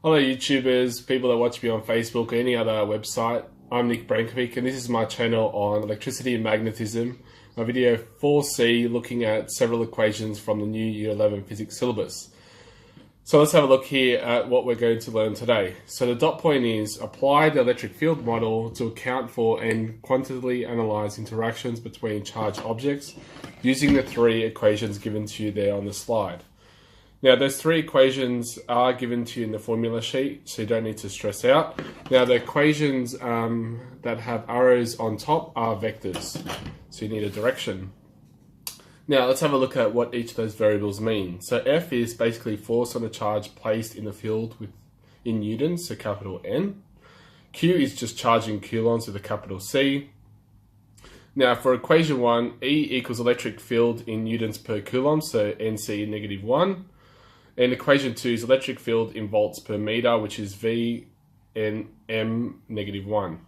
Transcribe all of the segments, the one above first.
Hello YouTubers, people that watch me on Facebook or any other website. I'm Nick Brankovic and this is my channel on electricity and magnetism. My video 4C looking at several equations from the new Year 11 physics syllabus. So let's have a look here at what we're going to learn today. So the dot point is apply the electric field model to account for and quantitatively analyze interactions between charged objects using the three equations given to you there on the slide. Now, those three equations are given to you in the formula sheet, so you don't need to stress out. Now, the equations that have arrows on top are vectors, so you need a direction. Now, let's have a look at what each of those variables mean. So F is basically force on a charge placed in the field in newtons, so capital N. Q is just charge in coulombs with a capital C. Now, for equation 1, E equals electric field in newtons per coulomb, so NC -1. And equation 2 is electric field in volts per meter, which is V and M -1.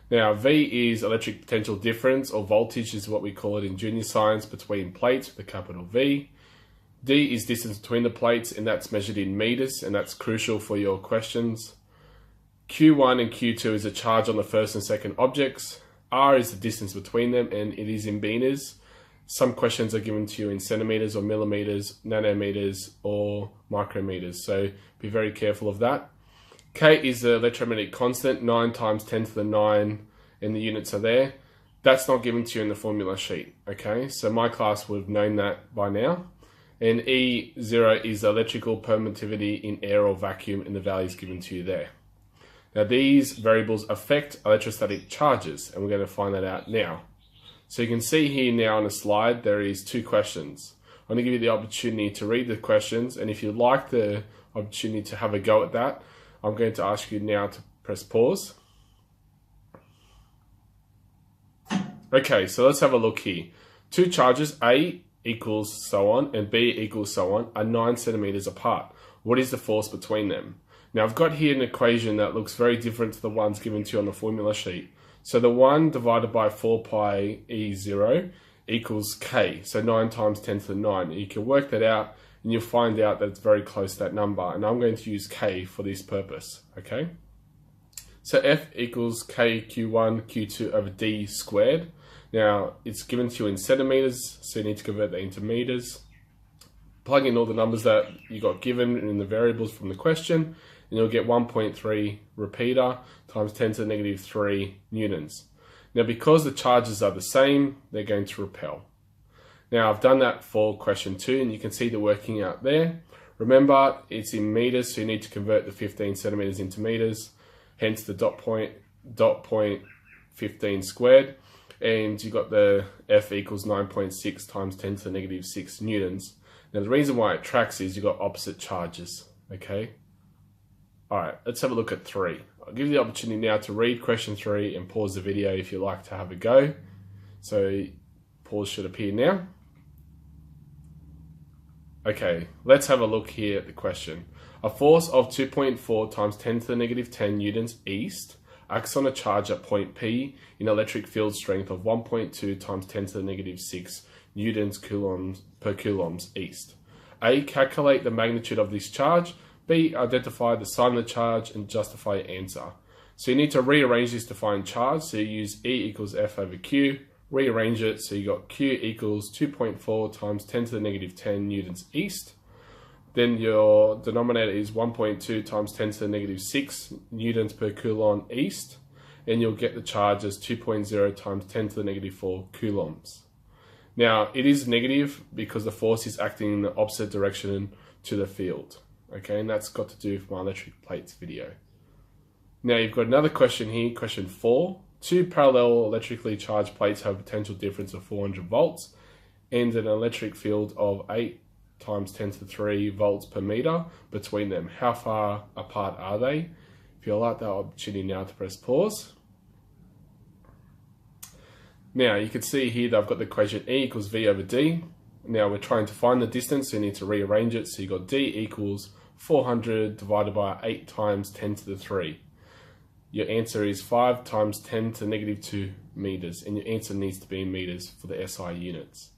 Now, V is electric potential difference, or voltage is what we call it in junior science, between plates with a capital V. D is distance between the plates, and that's measured in meters, and that's crucial for your questions. Q1 and Q2 is a charge on the first and second objects. R is the distance between them, and it is in meters. Some questions are given to you in centimeters or millimeters, nanometers or micrometers, so be very careful of that. K is the electromagnetic constant, 9 times 10 to the 9, and the units are there. That's not given to you in the formula sheet, okay? So my class would have known that by now. And E0 is the electrical permittivity in air or vacuum, and the value is given to you there. Now these variables affect electrostatic charges, and we're going to find that out now. So you can see here now on the slide, there is two questions. I'm going to give you the opportunity to read the questions, and if you'd like the opportunity to have a go at that, I'm going to ask you now to press pause. Okay, so let's have a look here. Two charges, A equals so on, and B equals so on, are 9 centimeters apart. What is the force between them? Now I've got here an equation that looks very different to the ones given to you on the formula sheet. So the 1 divided by 4 pi E0 equals K, so 9 times 10 to the 9. You can work that out and you'll find out that it's very close to that number, and I'm going to use K for this purpose, okay? So F equals K Q1 Q2 over D squared. Now it's given to you in centimeters, so you need to convert that into meters. Plug in all the numbers that you got given in the variables from the question, and you'll get 1.3 repeater times 10 to the -3 newtons. Now, because the charges are the same, they're going to repel. Now, I've done that for question 2, and you can see the working out there. Remember, it's in meters, so you need to convert the 15 centimeters into meters, hence the dot point 15 squared, and you got the F equals 9.6 times 10 to the -6 newtons. Now, the reason why it tracks is you've got opposite charges, okay? All right, let's have a look at 3. I'll give you the opportunity now to read question 3 and pause the video if you like to have a go. So pause should appear now. Okay, let's have a look here at the question. A force of 2.4 times 10 to the -10 newtons east acts on a charge at point P in electric field strength of 1.2 times 10 to the -6 newtons per coulombs east. A, calculate the magnitude of this charge. B, identify the sign of the charge and justify your answer. So you need to rearrange this to find charge. So you use E equals F over Q, rearrange it. So you got Q equals 2.4 times 10 to the -10 newtons east. Then your denominator is 1.2 times 10 to the -6 newtons per coulomb east. And you'll get the charge as 2.0 times 10 to the -4 coulombs. Now, it is negative because the force is acting in the opposite direction to the field. Okay, and that's got to do with my electric plates video. Now you've got another question here, question 4. Two parallel electrically charged plates have a potential difference of 400 volts and an electric field of 8 times 10 to the 3 volts per meter between them. How far apart are they? If you'd like that opportunity now to press pause. Now you can see here that I've got the equation E equals V over D. Now we're trying to find the distance, so you need to rearrange it. So you've got D equals 400 divided by 8 times 10 to the 3. Your answer is 5 times 10 to the -2 meters, and your answer needs to be in meters for the SI units.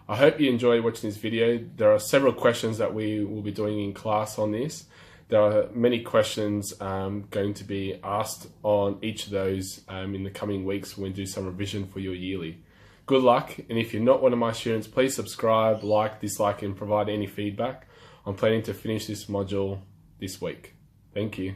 I hope you enjoy watching this video. There are several questions that we will be doing in class on this, There are many questions going to be asked on each of those in the coming weeks when we do some revision for your yearly. Good luck, and if you're not one of my students, please subscribe, like, dislike, and provide any feedback. I'm planning to finish this module this week. Thank you.